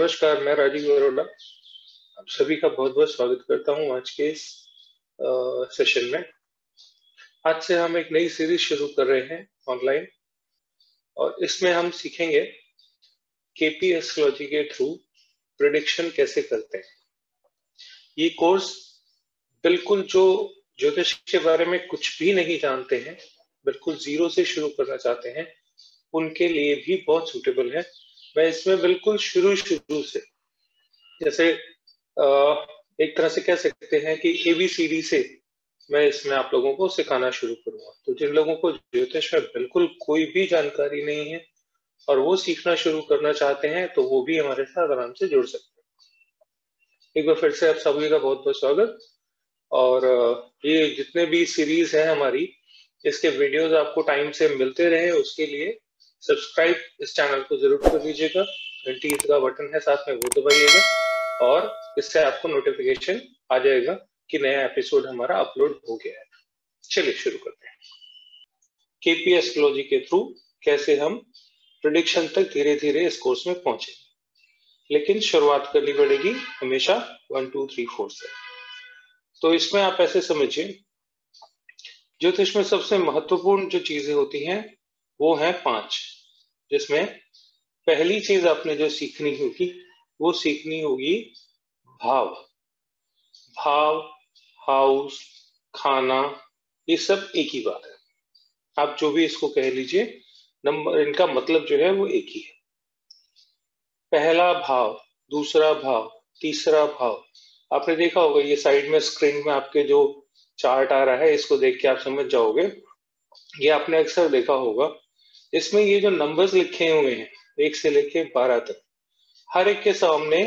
नमस्कार, मैं राजीव अरोड़ा आप सभी का बहुत बहुत स्वागत करता हूं आज के इस सेशन में। आज से हम एक नई सीरीज शुरू कर रहे हैं ऑनलाइन और इसमें हम सीखेंगे केपी एस्ट्रोलॉजी के थ्रू प्रेडिक्शन कैसे करते हैं। ये कोर्स बिल्कुल जो ज्योतिष के बारे में कुछ भी नहीं जानते हैं, बिल्कुल जीरो से शुरू करना चाहते हैं, उनके लिए भी बहुत सूटेबल है। मैं इसमें बिल्कुल शुरू से जैसे एक तरह से कह सकते हैं कि ABCD से मैं इसमें आप लोगों को सिखाना शुरू करूंगा। तो जिन लोगों को ज्योतिष में बिल्कुल कोई भी जानकारी नहीं है और वो सीखना शुरू करना चाहते हैं तो वो भी हमारे साथ आराम से जुड़ सकते हैं। एक बार फिर से आप सभी का बहुत बहुत स्वागत। और ये जितने भी सीरीज है हमारी, इसके वीडियोस आपको टाइम से मिलते रहे उसके लिए सब्सक्राइब इस चैनल को जरूर कर लीजिएगा। घंटी का बटन है साथ में, वो दबाइएगा और इससे आपको नोटिफिकेशन आ जाएगा कि नया एपिसोड हमारा अपलोड हो गया है। चलिए शुरू करते हैं। केपी एस्ट्रोलॉजी के थ्रू कैसे हम प्रेडिक्शन तक धीरे धीरे इस कोर्स में पहुंचे, लेकिन शुरुआत करनी पड़ेगी हमेशा 1 2 3 4 से। तो इसमें आप ऐसे समझिए, ज्योतिष में सबसे महत्वपूर्ण जो चीजें होती हैं वो है 5, जिसमें पहली चीज आपने जो सीखनी होगी वो सीखनी होगी भाव। भाव, हाउस, खाना, ये सब एक ही बात है। आप जो भी इसको कह लीजिए, नंबर इनका मतलब जो है वो एक ही है। पहला भाव, दूसरा भाव, तीसरा भाव, आपने देखा होगा ये साइड में स्क्रीन में आपके जो चार्ट आ रहा है, इसको देख के आप समझ जाओगे। ये आपने अक्सर देखा होगा, इसमें ये जो नंबर्स लिखे हुए हैं 1 से लेके 12 तक, हर एक के सामने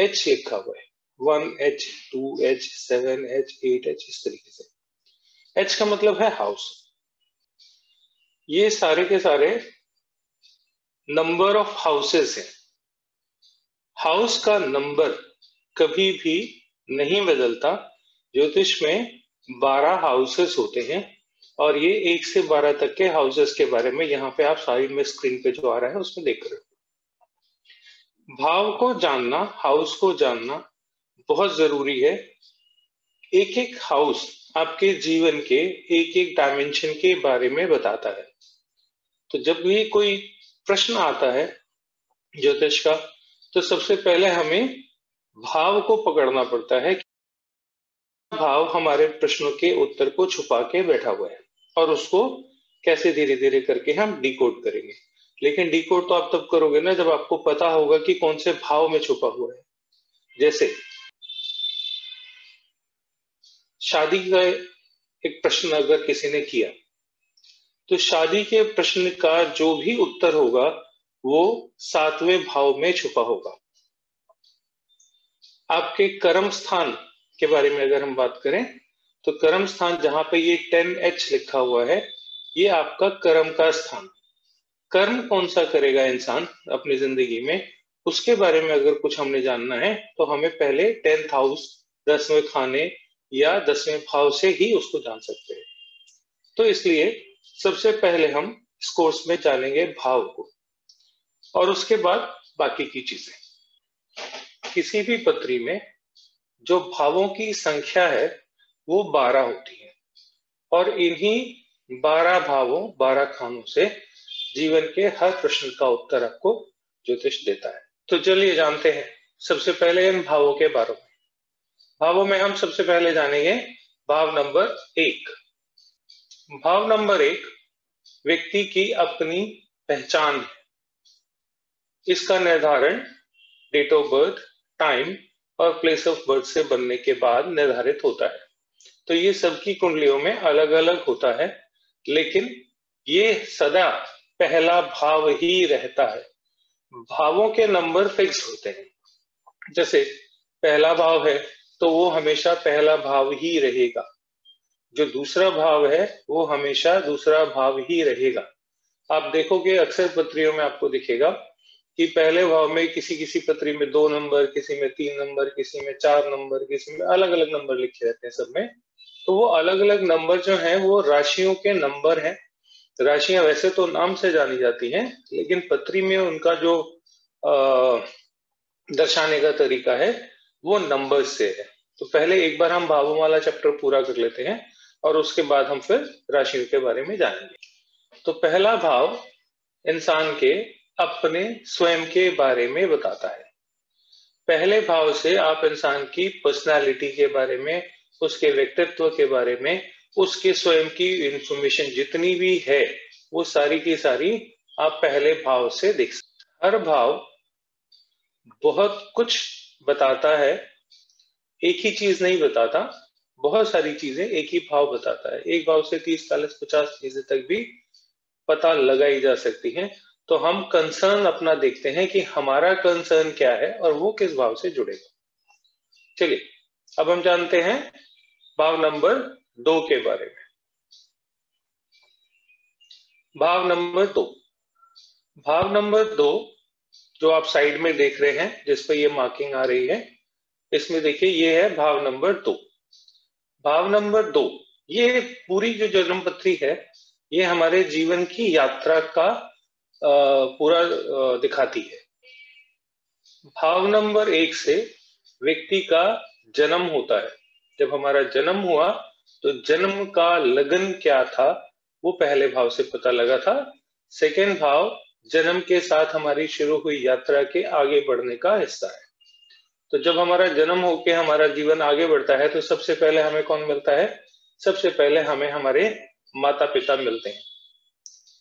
H लिखा हुआ है। 1H, 2H, 7H, 8H, इस तरीके से। H का मतलब है हाउस। ये सारे के सारे नंबर ऑफ हाउसेस हैं। हाउस का नंबर कभी भी नहीं बदलता। ज्योतिष में 12 हाउसेस होते हैं और ये 1 से 12 तक के हाउसेस के बारे में यहाँ पे आप साइड में स्क्रीन पे जो आ रहा है उसमें देख रहे हो। भाव को जानना, हाउस को जानना बहुत जरूरी है। एक एक हाउस आपके जीवन के एक एक डायमेंशन के बारे में बताता है। तो जब भी कोई प्रश्न आता है ज्योतिष का, तो सबसे पहले हमें भाव को पकड़ना पड़ता है। भाव हमारे प्रश्नों के उत्तर को छुपा के बैठा हुआ है और उसको कैसे धीरे धीरे करके हम डिकोड करेंगे। लेकिन डिकोड तो आप तब करोगे ना जब आपको पता होगा कि कौन से भाव में छुपा हुआ है। जैसे शादी का एक प्रश्न अगर किसी ने किया, तो शादी के प्रश्न का जो भी उत्तर होगा वो 7वें भाव में छुपा होगा। आपके कर्म स्थान के बारे में अगर हम बात करें, तो कर्म स्थान जहां पे ये 10H लिखा हुआ है, ये आपका कर्म का स्थान। कर्म कौन सा करेगा इंसान अपनी जिंदगी में, उसके बारे में अगर कुछ हमने जानना है तो हमें पहले 10th हाउस, 10वें खाने या 10वें भाव से ही उसको जान सकते हैं। तो इसलिए सबसे पहले हम इस कोर्स में जानेंगे भाव को और उसके बाद बाकी की चीजें। किसी भी पत्री में जो भावों की संख्या है वो 12 होती है और इन्हीं 12 भावों, 12 खानों से जीवन के हर प्रश्न का उत्तर आपको ज्योतिष देता है। तो चलिए जानते हैं सबसे पहले इन भावों के बारे में। भावों में हम सबसे पहले जानेंगे भाव नंबर 1। भाव नंबर 1 व्यक्ति की अपनी पहचान है। इसका निर्धारण डेट ऑफ बर्थ, टाइम और प्लेस ऑफ बर्थ से बनने के बाद निर्धारित होता है। तो ये सबकी कुंडलियों में अलग अलग होता है, लेकिन ये सदा पहला भाव ही रहता है। भावों के नंबर फिक्स होते हैं। जैसे पहला भाव है तो वो हमेशा पहला भाव ही रहेगा। जो दूसरा भाव है वो हमेशा दूसरा भाव ही रहेगा। आप देखोगे अक्सर पत्रियों में आपको दिखेगा कि पहले भाव में किसी किसी पत्री में 2 नंबर, किसी में 3 नंबर, किसी में 4 नंबर, किसी में अलग अलग नंबर लिखे रहते हैं सब में। तो वो अलग अलग नंबर जो हैं वो राशियों के नंबर हैं। राशियां वैसे तो नाम से जानी जाती हैं, लेकिन पत्री में उनका जो दर्शाने का तरीका है वो नंबर्स से है। तो पहले एक बार हम भावों वाला चैप्टर पूरा कर लेते हैं और उसके बाद हम फिर राशियों के बारे में जानेंगे। तो पहला भाव इंसान के अपने स्वयं के बारे में बताता है। पहले भाव से आप इंसान की पर्सनालिटी के बारे में, उसके व्यक्तित्व के बारे में, उसके स्वयं की इंफॉर्मेशन जितनी भी है वो सारी की सारी आप पहले भाव से देख सकते। हर भाव बहुत कुछ बताता है, एक ही चीज नहीं बताता, बहुत सारी चीजें एक ही भाव बताता है। एक भाव से 30, 40, 50 चीजें तक भी पता लगाई जा सकती हैं। तो हम कंसर्न अपना देखते हैं कि हमारा कंसर्न क्या है और वो किस भाव से जुड़ेगा। चलिए अब हम जानते हैं भाव नंबर 2 के बारे में। भाव नंबर 2, भाव नंबर 2 जो आप साइड में देख रहे हैं जिस पे ये मार्किंग आ रही है, इसमें देखिए ये है भाव नंबर 2। भाव नंबर 2 ये पूरी जो जन्म पत्री है ये हमारे जीवन की यात्रा का पूरा दिखाती है। भाव नंबर 1 से व्यक्ति का जन्म होता है। जब हमारा जन्म हुआ तो जन्म का लगन क्या था वो पहले भाव से पता लगा था। सेकेंड भाव जन्म के साथ हमारी शुरू हुई यात्रा के आगे बढ़ने का हिस्सा है। तो जब हमारा जन्म होके हमारा जीवन आगे बढ़ता है तो सबसे पहले हमें कौन मिलता है? सबसे पहले हमें हमारे माता पिता मिलते हैं,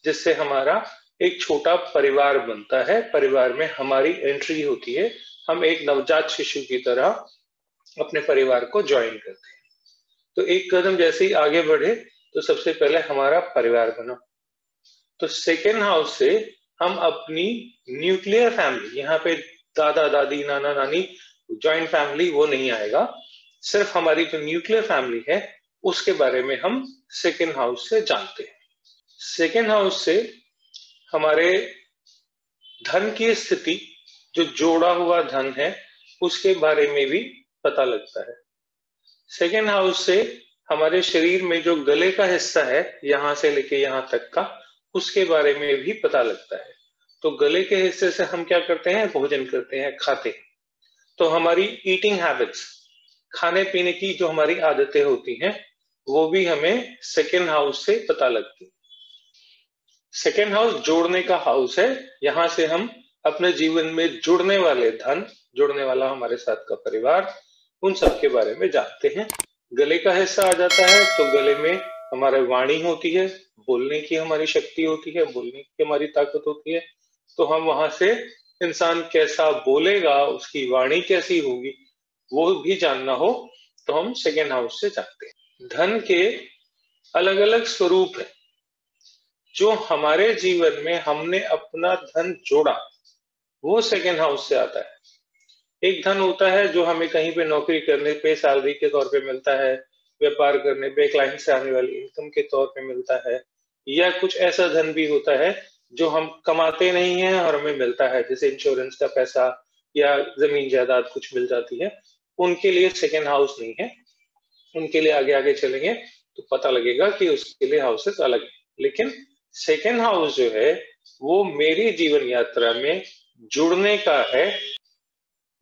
जिससे हमारा एक छोटा परिवार बनता है। परिवार में हमारी एंट्री होती है, हम एक नवजात शिशु की तरह अपने परिवार को ज्वाइन करते हैं। तो एक कदम जैसे ही आगे बढ़े तो सबसे पहले हमारा परिवार बना। तो सेकेंड हाउस से हम अपनी न्यूक्लियर फैमिली, यहाँ पे दादा दादी नाना नानी ज्वाइंट फैमिली वो नहीं आएगा, सिर्फ हमारी जो न्यूक्लियर फैमिली है उसके बारे में हम सेकेंड हाउस से जानते हैं। सेकेंड हाउस से हमारे धन की स्थिति, जो जोड़ा हुआ धन है उसके बारे में भी पता लगता है। सेकेंड हाउस से हमारे शरीर में जो गले का हिस्सा है यहां से लेके यहां तक का, उसके बारे में भी पता लगता है। तो गले के हिस्से से हम क्या करते हैं? भोजन करते हैं, खाते हैं। तो हमारी ईटिंग हैबिट्स, खाने पीने की जो हमारी आदतें होती हैं वो भी हमें सेकेंड हाउस से पता लगती है। सेकेंड हाउस जोड़ने का हाउस है, यहां से हम अपने जीवन में जुड़ने वाले धन, जुड़ने वाला हमारे साथ का परिवार, उन सब के बारे में जानते हैं। गले का हिस्सा आ जाता है तो गले में हमारी वाणी होती है, बोलने की हमारी शक्ति होती है, बोलने की हमारी ताकत होती है। तो हम वहां से इंसान कैसा बोलेगा, उसकी वाणी कैसी होगी वो भी जानना हो तो हम सेकेंड हाउस से जानते हैं। धन के अलग अलग स्वरूप है। जो हमारे जीवन में हमने अपना धन जोड़ा वो सेकेंड हाउस से आता है। एक धन होता है जो हमें कहीं पे नौकरी करने पे सैलरी के तौर पे मिलता है, व्यापार करने पे क्लाइंट से आने वाली इनकम के तौर पे मिलता है, या कुछ ऐसा धन भी होता है जो हम कमाते नहीं हैं और हमें मिलता है, जैसे इंश्योरेंस का पैसा या जमीन जायदाद कुछ मिल जाती है। उनके लिए सेकेंड हाउस नहीं है, उनके लिए आगे आगे चलेंगे तो पता लगेगा कि उसके लिए हाउसेस अलग है। लेकिन सेकेंड हाउस जो है वो मेरी जीवन यात्रा में जुड़ने का है,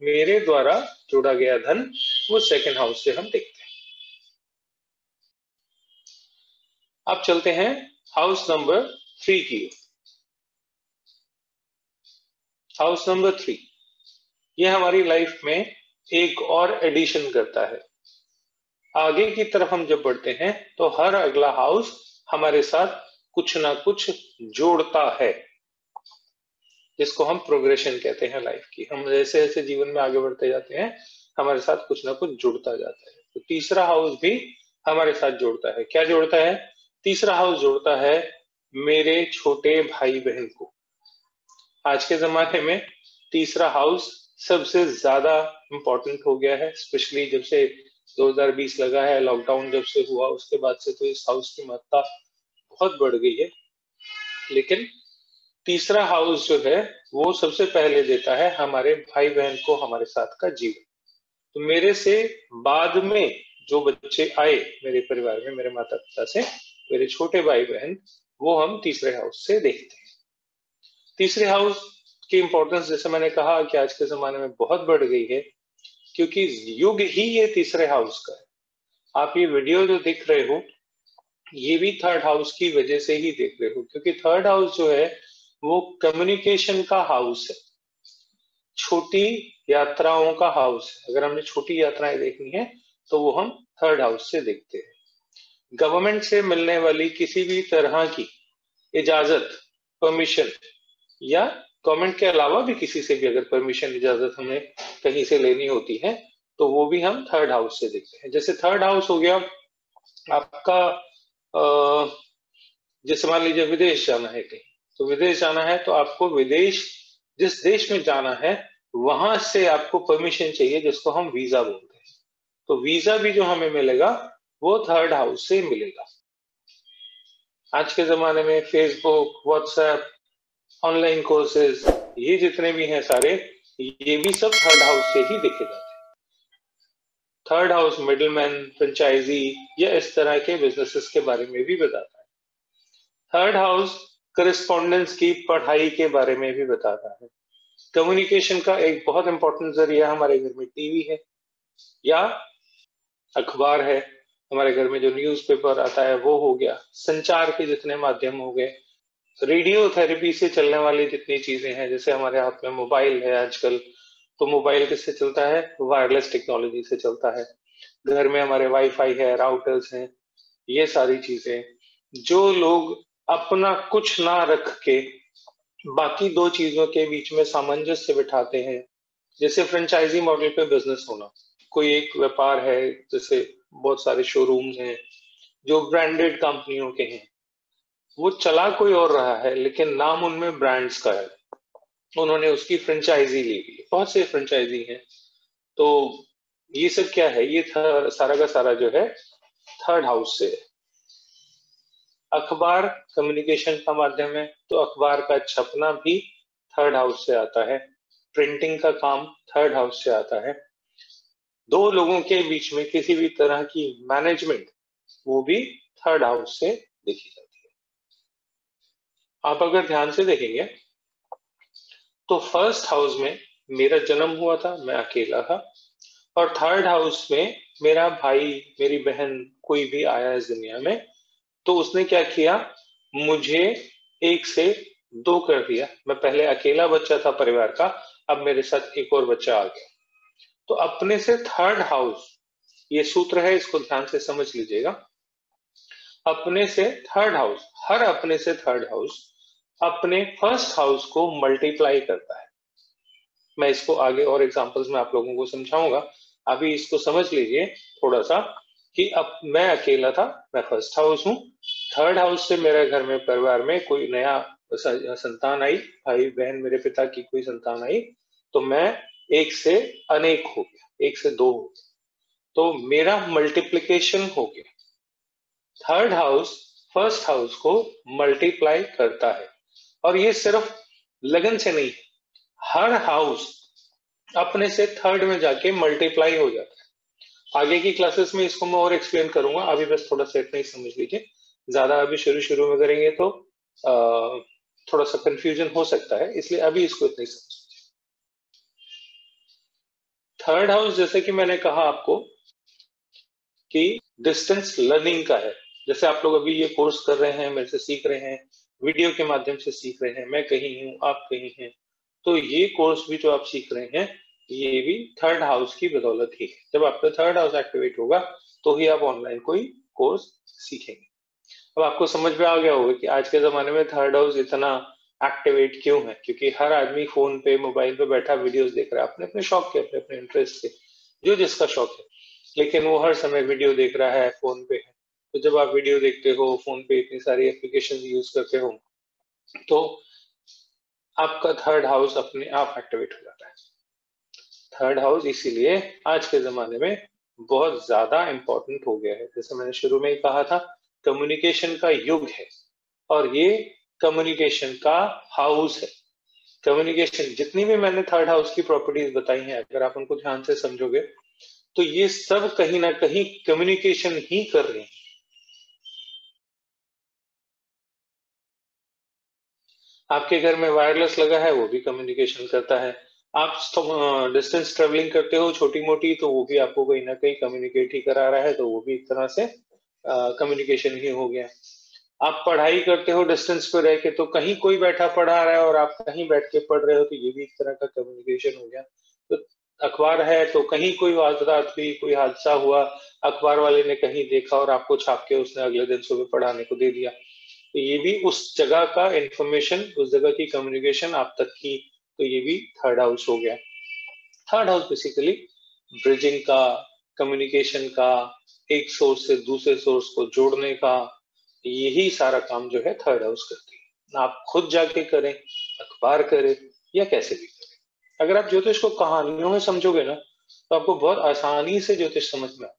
मेरे द्वारा जोड़ा गया धन वो सेकेंड हाउस से हम देखते हैं। अब चलते हैं हाउस नंबर 3 की। हाउस नंबर 3 ये हमारी लाइफ में एक और एडिशन करता है। आगे की तरफ हम जब बढ़ते हैं तो हर अगला हाउस हमारे साथ कुछ ना कुछ जोड़ता है, जिसको हम प्रोग्रेशन कहते हैं लाइफ की। हम जैसे जैसे जीवन में आगे बढ़ते जाते हैं हमारे साथ कुछ ना कुछ जुड़ता जाता है। तो तीसरा हाउस भी हमारे साथ जोड़ता है। क्या जोड़ता है? तीसरा हाउस जोड़ता है मेरे छोटे भाई बहन को। आज के जमाने में तीसरा हाउस सबसे ज्यादा इंपॉर्टेंट हो गया है, स्पेशली जब से 2020 लगा है, लॉकडाउन जब से हुआ उसके बाद से तो इस हाउस की महत्ता बहुत बढ़ गई है। लेकिन तीसरा हाउस जो है वो सबसे पहले देता है हमारे भाई बहन को हमारे साथ का जीवन। तो मेरे से बाद में जो बच्चे आए मेरे परिवार में, मेरे माता पिता से, मेरे छोटे भाई बहन, वो हम तीसरे हाउस से देखते हैं। तीसरे हाउस की इम्पोर्टेंस जैसे मैंने कहा कि आज के जमाने में बहुत बढ़ गई है, क्योंकि युग ही ये तीसरे हाउस का है। आप ये वीडियो जो देख रहे हो, ये भी थर्ड हाउस की वजह से ही देख रहे हो, क्योंकि थर्ड हाउस जो है वो कम्युनिकेशन का हाउस है, छोटी यात्राओं का हाउस है। अगर हमने छोटी यात्राएं देखनी है तो वो हम थर्ड हाउस से देखते हैं। गवर्नमेंट से मिलने वाली किसी भी तरह की इजाजत, परमिशन, या गवर्नमेंट के अलावा भी किसी से भी अगर परमिशन, इजाजत हमें कहीं से लेनी होती है तो वो भी हम थर्ड हाउस से देखते हैं। जैसे थर्ड हाउस हो गया आपका, जैसे मान लीजिए विदेश जाना है कहीं, तो विदेश जाना है तो आपको विदेश, जिस देश में जाना है वहां से आपको परमिशन चाहिए, जिसको हम वीजा बोलते हैं। तो वीजा भी जो हमें मिलेगा वो थर्ड हाउस से मिलेगा। आज के जमाने में फेसबुक, व्हाट्सएप, ऑनलाइन कोर्सेज, ये जितने भी हैं सारे, ये भी सब थर्ड हाउस से ही देखे जाते हैं। थर्ड हाउस मिडलमैन, फ्रेंचाइजी या इस तरह के बिजनेसेस के बारे में भी बताता है। थर्ड हाउस करस्पॉन्डेंस की पढ़ाई के बारे में भी बताता है। कम्युनिकेशन का एक बहुत इंपॉर्टेंट जरिया हमारे घर में टीवी है या अखबार है। हमारे घर में जो न्यूज़पेपर आता है वो हो गया। संचार के जितने माध्यम हो गए, रेडियो थेरेपी से चलने वाली जितनी चीजें हैं, जैसे हमारे हाथ में मोबाइल है आजकल, तो मोबाइल किससे चलता है? वायरलेस टेक्नोलॉजी से चलता है। घर में हमारे वाईफाई है, राउटर्स हैं, ये सारी चीजें। जो लोग अपना कुछ ना रख के बाकी दो चीजों के बीच में सामंजस्य बिठाते हैं, जैसे फ्रेंचाइजी मॉडल पे बिजनेस होना। कोई एक व्यापार है, जैसे बहुत सारे शोरूम्स हैं जो ब्रांडेड कंपनियों के हैं, वो चला कोई और रहा है लेकिन नाम उनमें ब्रांड्स का है, उन्होंने उसकी फ्रेंचाइजी ली हुई है। बहुत से फ्रेंचाइजी हैं। तो ये सब क्या है? ये सारा का सारा जो है थर्ड हाउस से है। अखबार कम्युनिकेशन का माध्यम है, तो अखबार का छपना भी थर्ड हाउस से आता है। प्रिंटिंग का काम थर्ड हाउस से आता है। दो लोगों के बीच में किसी भी तरह की मैनेजमेंट, वो भी थर्ड हाउस से देखी जाती है। आप अगर ध्यान से देखेंगे तो फर्स्ट हाउस में मेरा जन्म हुआ था, मैं अकेला था। और थर्ड हाउस में मेरा भाई, मेरी बहन, कोई भी आया इस दुनिया में, तो उसने क्या किया? मुझे एक से दो कर दिया। मैं पहले अकेला बच्चा था परिवार का, अब मेरे साथ एक और बच्चा आ गया। तो अपने से थर्ड हाउस, ये सूत्र है, इसको ध्यान से समझ लीजिएगा। अपने से थर्ड हाउस, हर अपने से थर्ड हाउस अपने फर्स्ट हाउस को मल्टीप्लाई करता है। मैं इसको आगे और एग्जांपल्स में आप लोगों को समझाऊंगा। अभी इसको समझ लीजिए थोड़ा सा कि अब मैं अकेला था, मैं फर्स्ट हाउस हूँ। थर्ड हाउस से मेरे घर में, परिवार में कोई नया संतान आई, भाई बहन, मेरे पिता की कोई संतान आई, तो मैं एक से अनेक हो गया, एक से दो हो गया, तो मेरा मल्टीप्लिकेशन हो गया। थर्ड हाउस फर्स्ट हाउस को मल्टीप्लाई करता है, और ये सिर्फ लगन से नहीं, हर हाउस अपने से थर्ड में जाके मल्टीप्लाई हो जाता है। आगे की क्लासेस में इसको मैं और एक्सप्लेन करूंगा, अभी बस थोड़ा सा इतना ही समझ लीजिए। ज्यादा अभी शुरू शुरू में करेंगे तो थोड़ा सा कंफ्यूजन हो सकता है, इसलिए अभी इसको इतना ही समझ लीजिए। थर्ड हाउस, जैसे कि मैंने कहा आपको कि डिस्टेंस लर्निंग का है। जैसे आप लोग अभी ये कोर्स कर रहे हैं, मेरे से सीख रहे हैं, वीडियो के माध्यम से सीख रहे हैं, मैं कहीं हूँ, आप कहीं हैं, तो ये कोर्स भी जो आप सीख रहे हैं, ये भी थर्ड हाउस की बदौलत ही है। जब आपका थर्ड हाउस एक्टिवेट होगा तो ही आप ऑनलाइन कोई कोर्स सीखेंगे। अब आपको समझ में आ गया होगा कि आज के जमाने में थर्ड हाउस इतना एक्टिवेट क्यों है, क्योंकि हर आदमी फोन पे, मोबाइल पे बैठा वीडियोस देख रहा है, अपने अपने शौक के, अपने अपने इंटरेस्ट के, जो जिसका शौक है, लेकिन वो हर समय वीडियो देख रहा है, फोन पे है। तो जब आप वीडियो देखते हो, फोन पे इतनी सारी एप्लीकेशन यूज करते हो, तो आपका थर्ड हाउस अपने आप एक्टिवेट हो जाता है। थर्ड हाउस इसीलिए आज के जमाने में बहुत ज्यादा इंपॉर्टेंट हो गया है। जैसे मैंने शुरू में ही कहा था, कम्युनिकेशन का युग है, और ये कम्युनिकेशन का हाउस है। कम्युनिकेशन, जितनी भी मैंने थर्ड हाउस की प्रॉपर्टीज बताई हैं, अगर आप उनको ध्यान से समझोगे तो ये सब कहीं ना कहीं कम्युनिकेशन ही कर रहे हैं। आपके घर में वायरलेस लगा है, वो भी कम्युनिकेशन करता है। आप डिस्टेंस ट्रेवलिंग करते हो छोटी मोटी, तो वो भी आपको कहीं ना कहीं कम्युनिकेट ही करा रहा है, तो वो भी एक तरह से कम्युनिकेशन ही हो गया। आप पढ़ाई करते हो डिस्टेंस पे रह के, तो कहीं कोई बैठा पढ़ा रहा है और आप कहीं बैठ के पढ़ रहे हो, तो ये भी एक तरह का कम्युनिकेशन हो गया। तो अखबार है तो कहीं कोई वारदात हुई, कोई हादसा हुआ, अखबार वाले ने कहीं देखा और आपको छाप के उसने अगले दिन सुबह पढ़ाने को दे दिया, तो ये भी उस जगह का इंफॉर्मेशन, उस जगह की कम्युनिकेशन आप तक की, तो ये भी थर्ड हाउस हो गया। थर्ड हाउस बेसिकली ब्रिजिंग का, कम्युनिकेशन का, एक सोर्स से दूसरे सोर्स को जोड़ने का, यही सारा काम जो है थर्ड हाउस करती है। आप खुद जाके करें, अखबार करें, या कैसे भी करें। अगर आप ज्योतिष को कहानियों में समझोगे ना, तो आपको बहुत आसानी से ज्योतिष समझ में आए।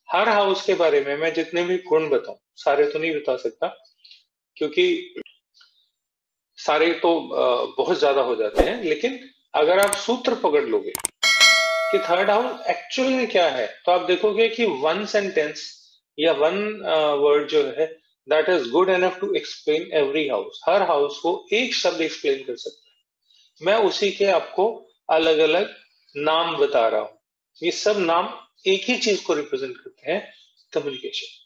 हर हाउस के बारे में मैं जितने भी गुण बताऊं, सारे तो नहीं बता सकता, क्योंकि सारे तो बहुत ज्यादा हो जाते हैं, लेकिन अगर आप सूत्र पकड़ लोगे कि थर्ड हाउस एक्चुअल में क्या है, तो आप देखोगे कि वन सेंटेंस या वन वर्ड जो है, that is good enough to explain every house. हर हाउस को एक शब्द एक्सप्लेन कर सकता है। मैं उसी के आपको अलग अलग नाम बता रहा हूं। ये सब नाम एक ही चीज को रिप्रेजेंट करते हैं, कम्युनिकेशन।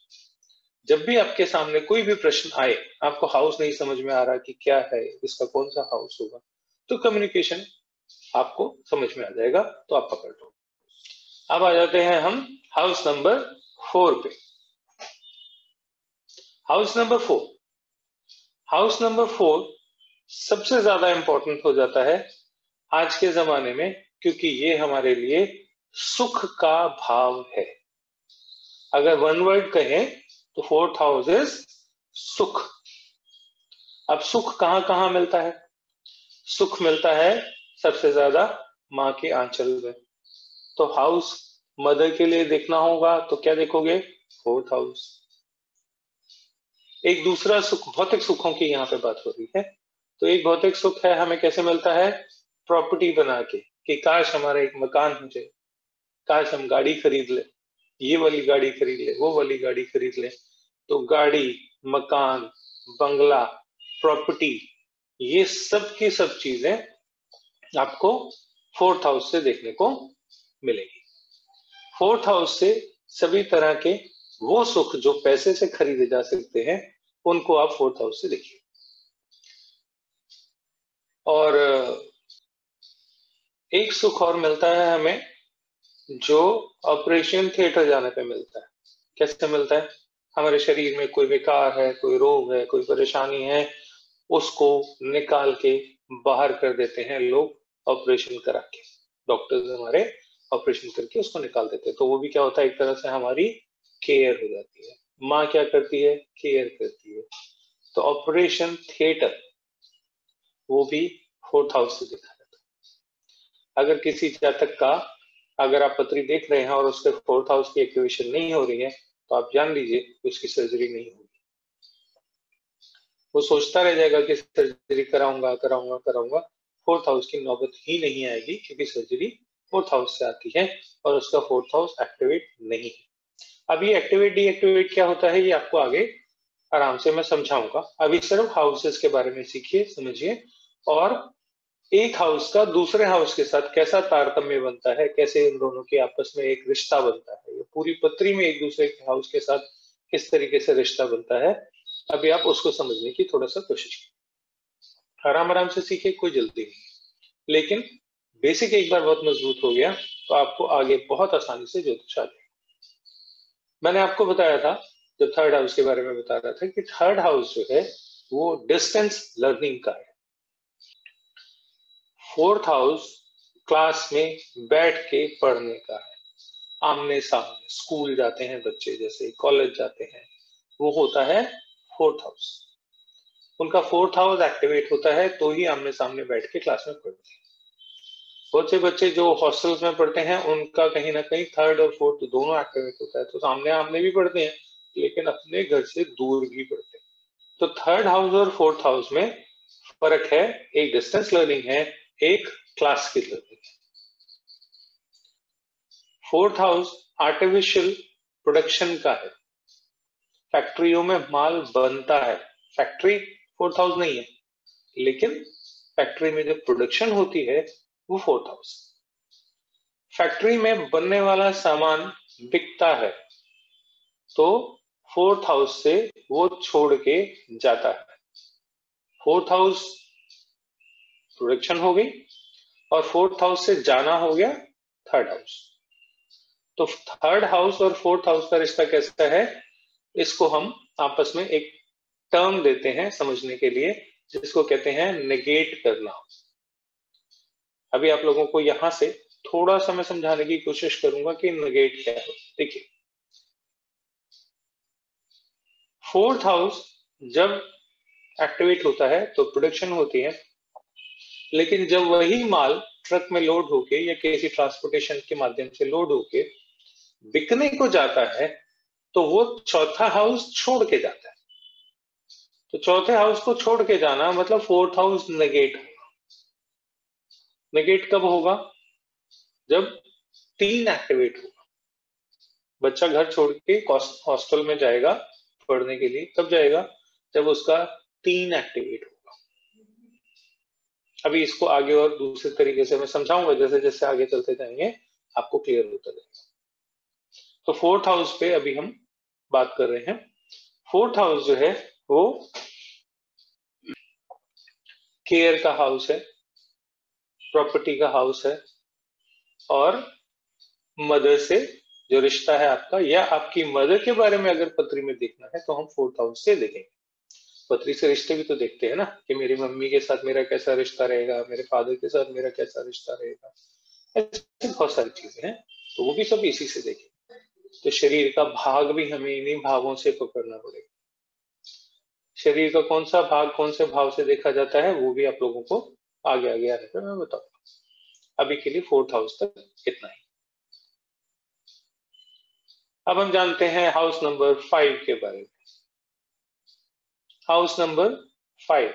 जब भी आपके सामने कोई भी प्रश्न आए, आपको हाउस नहीं समझ में आ रहा कि क्या है, इसका कौन सा हाउस होगा, तो कम्युनिकेशन आपको समझ में आ जाएगा, तो आप पकड़ लो। अब आ जाते हैं हम हाउस नंबर 4 पे। हाउस नंबर 4, हाउस नंबर 4 सबसे ज्यादा इंपॉर्टेंट हो जाता है आज के जमाने में, क्योंकि ये हमारे लिए सुख का भाव है। अगर वन वर्ड कहें तो फोर्थ हाउस इज सुख। अब सुख कहां कहां मिलता है? सुख मिलता है सबसे ज्यादा माँ के आंचल में। तो हाउस मदर के लिए देखना होगा, तो क्या देखोगे? Fourth house. एक दूसरा सुख, भौतिक सुखों की यहाँ पे बात हो रही है, तो एक भौतिक सुख है, हमें कैसे मिलता है? प्रॉपर्टी बना के, कि काश हमारा एक मकान हो जाए, काश हम गाड़ी खरीद ले, ये वाली गाड़ी खरीद ले, वो वाली गाड़ी खरीद ले। तो गाड़ी, मकान, बंगला, प्रॉपर्टी, ये सब की सब चीजें आपको फोर्थ हाउस से देखने को मिलेगी। फोर्थ हाउस से सभी तरह के वो सुख जो पैसे से खरीदे जा सकते हैं, उनको आप फोर्थ हाउस से देखिए। और एक सुख और मिलता है हमें, जो ऑपरेशन थिएटर जाने पे मिलता है। कैसे मिलता है? हमारे शरीर में कोई विकार है, कोई रोग है, कोई परेशानी है, उसको निकाल के बाहर कर देते हैं लोग, ऑपरेशन करा के। डॉक्टर्स हमारे ऑपरेशन करके उसको निकाल देते हैं, तो वो भी क्या होता है, एक तरह से हमारी केयर हो जाती है। माँ क्या करती है? केयर करती है। तो ऑपरेशन थिएटर वो भी फोर्थ हाउस से देखा जाता है। अगर किसी जातक का, अगर आप पत्री देख रहे हैं और उसके फोर्थ हाउस की एक्टिवेशन नहीं हो रही है, तो आप जान लीजिए उसकी सर्जरी नहीं होगी। वो सोचता रह जाएगा कि सर्जरी कराऊंगा कराऊंगा कराऊंगा, फोर्थ हाउस की नौबत ही नहीं आएगी, क्योंकि सर्जरी फोर्थ हाउस से आती है और उसका फोर्थ हाउस एक्टिवेट नहीं है। अब ये एक्टिवेट डीएक्टिवेट क्या होता है, ये आपको आगे आराम से मैं समझाऊंगा। अभी सिर्फ हाउसेस के बारे में सीखिए, समझिए, और एक हाउस का दूसरे हाउस के साथ कैसा तारतम्य बनता है, कैसे इन दोनों के आपस में एक रिश्ता बनता है, ये पूरी पत्री में एक दूसरे के हाउस के साथ किस तरीके से रिश्ता बनता है, अभी आप उसको समझने की थोड़ा सा कोशिश कीजिए। आराम आराम से सीखिए, कोई जल्दी नहीं, लेकिन बेसिक एक बार बहुत मजबूत हो गया, तो आपको आगे बहुत आसानी से ज्योतिष आ जाएगा। मैंने आपको बताया था, जब थर्ड हाउस के बारे में बता रहा था, कि थर्ड हाउस जो है वो डिस्टेंस लर्निंग का है। फोर्थ हाउस क्लास में बैठ के पढ़ने का है, आमने सामने। स्कूल जाते हैं बच्चे, जैसे कॉलेज जाते हैं, वो होता है फोर्थ हाउस। उनका फोर्थ हाउस एक्टिवेट होता है तो ही आमने सामने बैठ के क्लास में पढ़ते हैं। बहुत से बच्चे जो हॉस्टल्स में पढ़ते हैं, उनका कहीं ना कहीं थर्ड और फोर्थ दोनों एक्टिवेट होता है, तो सामने आमने भी पढ़ते हैं, लेकिन अपने घर से दूर भी पढ़ते हैं। तो थर्ड हाउस और फोर्थ हाउस में फर्क है, एक डिस्टेंस लर्निंग है, एक क्लास की लर्निंग है। फोर्थ हाउस आर्टिफिशियल प्रोडक्शन का है, फैक्ट्रियों में माल बनता है। फैक्ट्री फोर्थ हाउस नहीं है, लेकिन फैक्ट्री में जो प्रोडक्शन होती है वो 4000। फैक्ट्री में बनने वाला सामान बिकता है तो 4000 से वो छोड़ के जाता है। 4000 प्रोडक्शन हो गई और 4000 से जाना हो गया थर्ड हाउस। तो थर्ड हाउस और फोर्थ हाउस का रिश्ता कैसा है, इसको हम आपस में एक टर्म देते हैं समझने के लिए, जिसको कहते हैं नेगेट करना। अभी आप लोगों को यहां से थोड़ा सा मैं समझाने की कोशिश करूंगा कि नेगेट क्या है। देखिए, फोर्थ हाउस जब एक्टिवेट होता है तो प्रोडक्शन होती है, लेकिन जब वही माल ट्रक में लोड होके या किसी ट्रांसपोर्टेशन के माध्यम से लोड होके बिकने को जाता है तो वो चौथा हाउस छोड़ के जाता है। तो चौथे हाउस को छोड़ के जाना मतलब फोर्थ हाउस नेगेट होगा। नेगेट कब होगा, जब 3 एक्टिवेट होगा। बच्चा घर छोड़ के हॉस्टल में जाएगा पढ़ने के लिए, कब जाएगा, जब उसका 3 एक्टिवेट होगा। अभी इसको आगे और दूसरे तरीके से मैं समझाऊंगा, जैसे जैसे आगे चलते जाएंगे आपको क्लियर होता जाएगा। तो फोर्थ हाउस पे अभी हम बात कर रहे हैं। फोर्थ हाउस जो है वो केयर का हाउस है, प्रॉपर्टी का हाउस है, और मदर से जो रिश्ता है आपका या आपकी मदर के बारे में अगर पत्री में देखना है तो हम फोर्थ हाउस से देखेंगे। पत्री से रिश्ते भी तो देखते हैं ना, कि मेरी मम्मी के साथ मेरा कैसा रिश्ता रहेगा, मेरे फादर के साथ मेरा कैसा रिश्ता रहेगा, ऐसी बहुत सारी चीजें हैं, तो वो भी सब इसी से देखेंगे। तो शरीर का भाग भी हमें इन्हीं भावों से पकड़ना पड़ेगा। शरीर का कौन सा भाग कौन से भाव से देखा जाता है वो भी आप लोगों को आगे आगे आने पर मैं बताऊंगा। अभी के लिए फोर्थ हाउस तक इतना ही। अब हम जानते हैं हाउस नंबर 5 के बारे में। हाउस नंबर 5,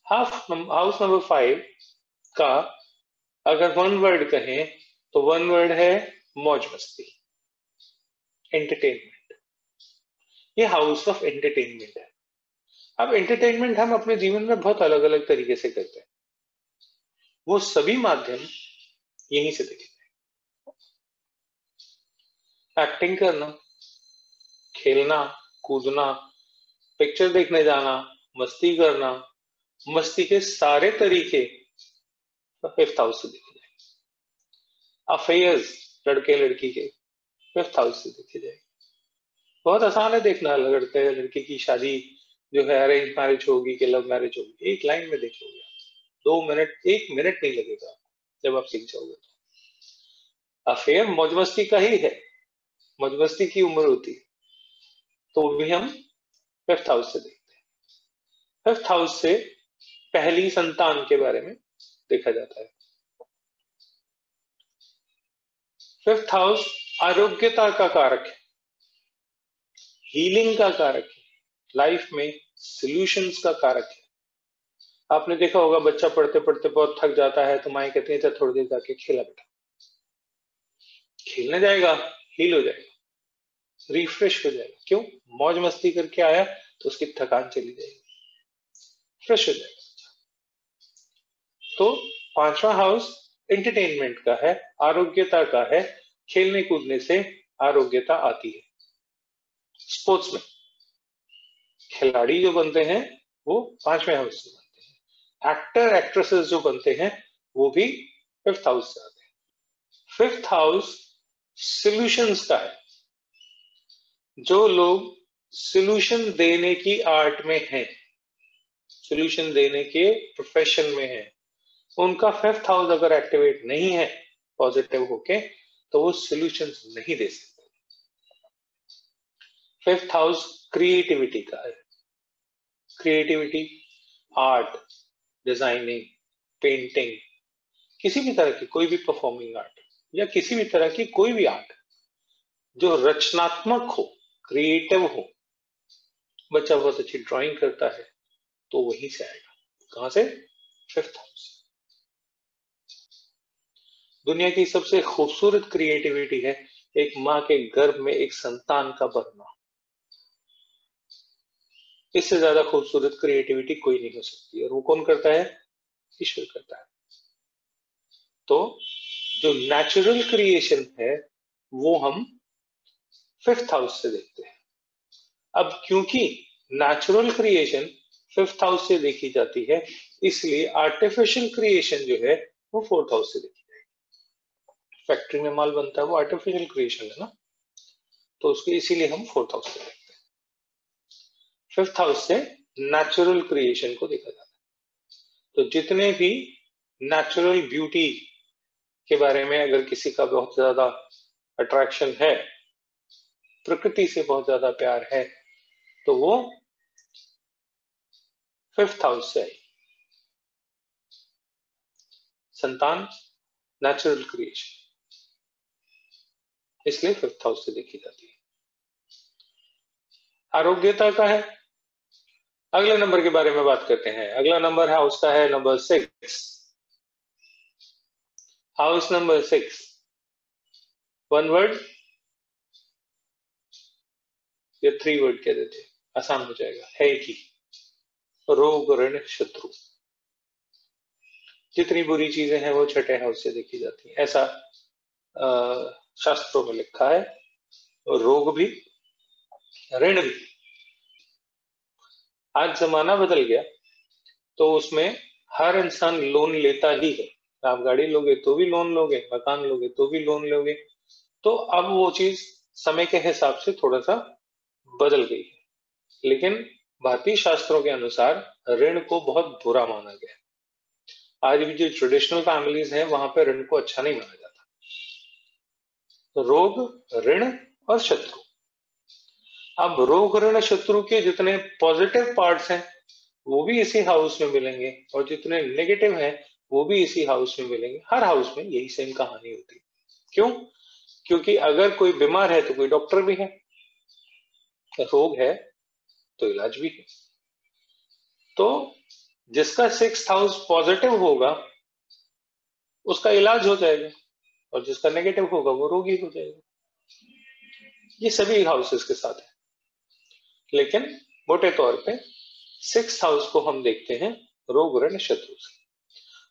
हाउस नंबर 5 का अगर वन वर्ड कहें तो वन वर्ड है मौज मस्ती, एंटरटेनमेंट। ये हाउस ऑफ एंटरटेनमेंट है। अब एंटरटेनमेंट हम अपने जीवन में बहुत अलग अलग तरीके से करते हैं, वो सभी माध्यम यहीं से देखेंगे। एक्टिंग करना, खेलना कूदना, पिक्चर देखने जाना, मस्ती करना, मस्ती के सारे तरीके फिफ्थ हाउस से देखे जाएंगे। अफेयर्स लड़के लड़की के फिफ्थ हाउस से देखे जाएंगे। बहुत आसान है देखना, लड़के लड़की की शादी जो है अरेंज मैरिज होगी कि लव मैरिज होगी, एक लाइन में देख लोगे। 2 मिनट 1 मिनट नहीं लगेगा जब आप सीख जाओगे। तो अफेयर मौज मस्ती का ही है, मौज मस्ती की उम्र होती है, तो भी हम फिफ्थ हाउस से देखते हैं। फिफ्थ हाउस से पहली संतान के बारे में देखा जाता है। फिफ्थ हाउस आरोग्यता का कारक है, हीलिंग का कारक है, लाइफ में सॉल्यूशंस का कारक है। आपने देखा होगा बच्चा पढ़ते पढ़ते बहुत थक जाता है तो माएं कहती है चल थोड़ी देर जाके खेला बेटा, खेलने जाएगा, हील हो जाएगा, रिफ्रेश हो जाएगा। क्यों, मौज मस्ती करके आया तो उसकी थकान चली जाएगी, फ्रेश हो जाएगा। तो पांचवा हाउस एंटरटेनमेंट का है, आरोग्यता का है, खेलने कूदने से आरोग्यता आती है। स्पोर्ट्स में खिलाड़ी जो बनते हैं वो पांचवें हाउस से बनते हैं। एक्टर एक्ट्रेसेस जो बनते हैं वो भी फिफ्थ हाउस से आते हैं। फिफ्थ हाउस सॉल्यूशंस का है। जो लोग सॉल्यूशन देने की आर्ट में हैं, सॉल्यूशन देने के प्रोफेशन में हैं, उनका फिफ्थ हाउस अगर एक्टिवेट नहीं है पॉजिटिव होके तो वो सॉल्यूशंस नहीं दे सकते। फिफ्थ हाउस क्रिएटिविटी का है। क्रिएटिविटी, आर्ट, डिजाइनिंग, पेंटिंग, किसी भी तरह की कोई भी परफॉर्मिंग आर्ट या किसी भी तरह की कोई भी आर्ट जो रचनात्मक हो, क्रिएटिव हो। बच्चा बहुत अच्छी ड्राइंग करता है तो वहीं से आएगा। कहां से, फिफ्थ हाउस। दुनिया की सबसे खूबसूरत क्रिएटिविटी है एक माँ के गर्भ में एक संतान का बनना। इससे ज्यादा खूबसूरत क्रिएटिविटी कोई नहीं हो सकती, और वो कौन करता है? ईश्वर करता है। तो जो नेचुरल क्रिएशन है वो हम 5th हाउस से देखते हैं। अब क्योंकि नेचुरल क्रिएशन 5th हाउस से देखी जाती है, इसलिए आर्टिफिशियल क्रिएशन जो है वो 4th हाउस से देखी जाएगी। फैक्ट्री में माल बनता है वो आर्टिफिशियल क्रिएशन है ना, तो उसको इसीलिए हम 4th हाउस से देखते हैं। 5th हाउस से नेचुरल क्रिएशन को देखा जाता है। तो जितने भी नेचुरल ब्यूटी के बारे में अगर किसी का बहुत ज्यादा अट्रैक्शन है, प्रकृति से बहुत ज्यादा प्यार है, तो वो 5th हाउस से आई। संतान नेचुरल क्रिएशन, इसलिए 5th हाउस से देखी जाती है। आरोग्यता का है, अगले नंबर के बारे में बात करते हैं। अगला नंबर है उसका है number 6। House number 6, one word या 3 वर्ड कह देते, आसान हो जाएगा, है कि रोग ऋण शत्रु। जितनी बुरी चीजें हैं वो छठे हाउस से देखी जाती है, ऐसा शास्त्रों में लिखा है। रोग भी, ऋण भी। आज जमाना बदल गया, तो उसमें हर इंसान लोन लेता ही है। आप गाड़ी लोगे तो भी लोन लोगे, मकान लोगे तो भी लोन लोगे। तो अब वो चीज समय के हिसाब से थोड़ा सा बदल गई है, लेकिन भारतीय शास्त्रों के अनुसार ऋण को बहुत बुरा माना गया है। आज भी जो ट्रेडिशनल फैमिलीज हैं वहां पर ऋण को अच्छा नहीं माना जाता। तो रोग, ऋण और शत्रु। अब रोग ऋण शत्रु के जितने पॉजिटिव पार्ट्स हैं वो भी इसी हाउस में मिलेंगे, और जितने नेगेटिव हैं वो भी इसी हाउस में मिलेंगे। हर हाउस में यही सेम कहानी होती है। क्यों? क्योंकि अगर कोई बीमार है तो कोई डॉक्टर भी है, रोग है तो इलाज भी है। तो जिसका 6th हाउस पॉजिटिव होगा उसका इलाज हो जाएगा, और जिसका नेगेटिव होगा वो रोगी हो जाएगा। ये सभी हाउसेस के साथ है, लेकिन मोटे तौर पे 6th हाउस को हम देखते हैं रोग ऋण शत्रु से।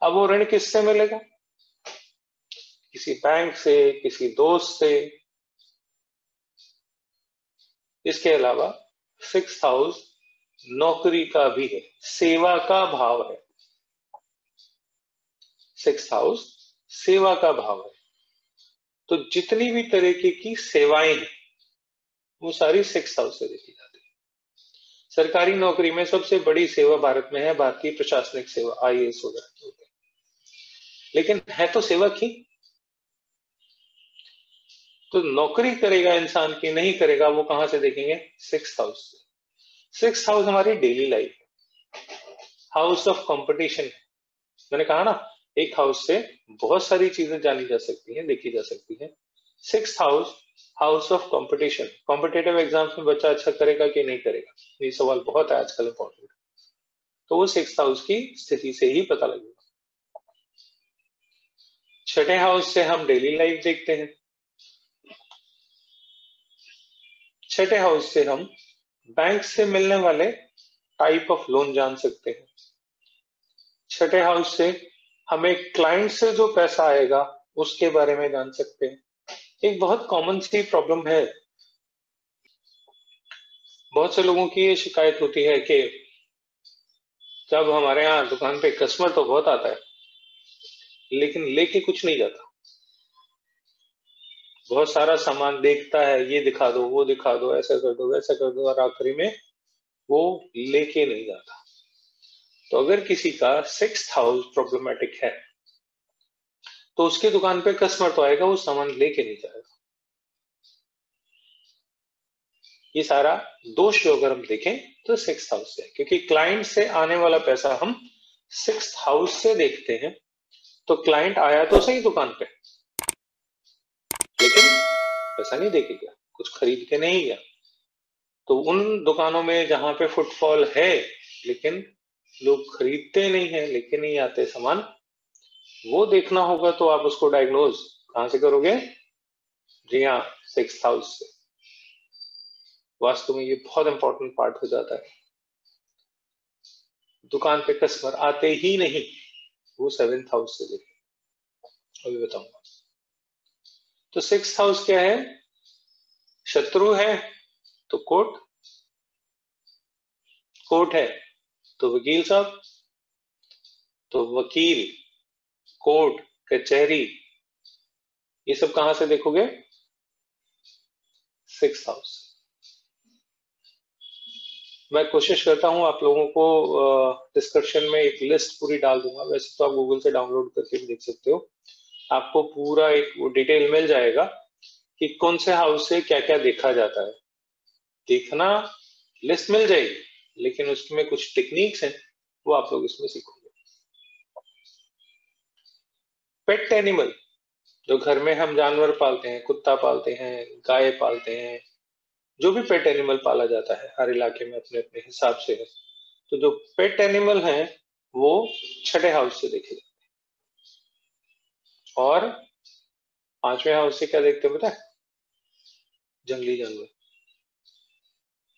अब वो ऋण किससे मिलेगा? किसी बैंक से, किसी दोस्त से। इसके अलावा 6th हाउस नौकरी का भी है, सेवा का भाव है। 6th हाउस सेवा का भाव है। तो जितनी भी तरीके की सेवाएं हैं वो सारी 6th हाउस से देखी जाती है। सरकारी नौकरी में सबसे बड़ी सेवा भारत में है भारतीय प्रशासनिक सेवा, IAS वगैरह, लेकिन है तो सेवक ही। तो नौकरी करेगा इंसान की नहीं करेगा वो कहां से देखेंगे? 6th हाउस से। 6th हाउस हमारी डेली लाइफ है, हाउस ऑफ कंपटीशन है। मैंने कहा ना, एक हाउस से बहुत सारी चीजें जानी जा सकती हैं, देखी जा सकती हैं। 6th house house of competition. Competitive exams में बच्चा अच्छा करेगा कि नहीं करेगा, ये सवाल बहुत है आजकल इंपॉर्टेंट। तो वो 6th हाउस की स्थिति से ही पता लगेगा। छठे हाउस से हम डेली लाइफ देखते हैं। छठे हाउस से हम बैंक से मिलने वाले टाइप ऑफ लोन जान सकते हैं। छठे हाउस से हमें क्लाइंट से जो पैसा आएगा उसके बारे में जान सकते हैं। एक बहुत कॉमन सी प्रॉब्लम है, बहुत से लोगों की ये शिकायत होती है कि जब हमारे यहाँ दुकान पे कस्टमर तो बहुत आता है लेकिन लेके कुछ नहीं जाता। बहुत सारा सामान देखता है, ये दिखा दो, वो दिखा दो, ऐसा कर दो, वैसा कर दो, और आखिरी में वो लेके नहीं जाता। तो अगर किसी का 6th हाउस प्रॉब्लमेटिक है तो उसकी दुकान पे कस्टमर तो आएगा, वो सामान लेके नहीं जाएगा। ये सारा दोष जो अगर हम देखें तो 6th हाउस से है, क्योंकि क्लाइंट से आने वाला पैसा हम 6th हाउस से देखते हैं। तो क्लाइंट आया तो सही दुकान पे, लेकिन पैसा नहीं देके गया, कुछ खरीद के नहीं गया। तो उन दुकानों में जहां पे फुटफॉल है लेकिन लोग खरीदते नहीं है, लेके नहीं आते सामान, वो देखना होगा। तो आप उसको डायग्नोज कहां से करोगे? जी हाँ, 6th हाउस से। वास्तव में ये बहुत इंपॉर्टेंट पार्ट हो जाता है। दुकान पे कस्टमर आते ही नहीं, वो 7th हाउस से देखें, अभी बताऊंगा। तो 6th हाउस क्या है? शत्रु है तो कोर्ट, कोर्ट है तो वकील साहब, तो वकील, कोर्ट, कचहरी, ये सब कहां से देखोगे? 6th house. मैं कोशिश करता हूं आप लोगों को डिस्क्रिप्शन में एक लिस्ट पूरी डाल दूंगा, वैसे तो आप गूगल से डाउनलोड करके भी देख सकते हो। आपको पूरा एक वो डिटेल मिल जाएगा कि कौन से हाउस से क्या क्या देखा जाता है। देखना, लिस्ट मिल जाएगी, लेकिन उसमें कुछ टेक्निक्स हैं, वो आप लोग इसमें सीखोगे। पेट एनिमल, जो घर में हम जानवर पालते हैं, कुत्ता पालते हैं, गाय पालते हैं, जो भी पेट एनिमल पाला जाता है हर इलाके में अपने अपने हिसाब से है। तो जो पेट एनिमल हैं वो 6ठे हाउस से देखे जाते हैं। और 5वें हाउस से क्या देखते हैं पता है? जंगली जानवर,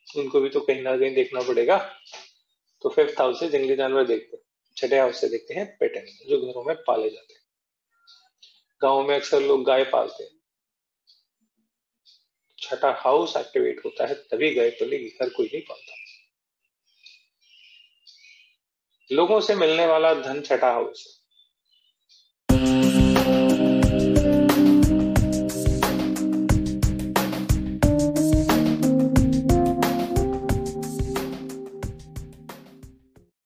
उनको भी तो कहीं ना कहीं देखना पड़ेगा। तो 5th हाउस से जंगली जानवर देखते हैं, 6ठे हाउस से देखते हैं पेट एनिमल, जो घरों में पाले जाते हैं। गाँव में अक्सर लोग गाय पालते हैं, 6ठा हाउस एक्टिवेट होता है तभी गाय पलेगी, हर कोई नहीं पालता। लोगों से मिलने वाला धन 6ठा हाउस है।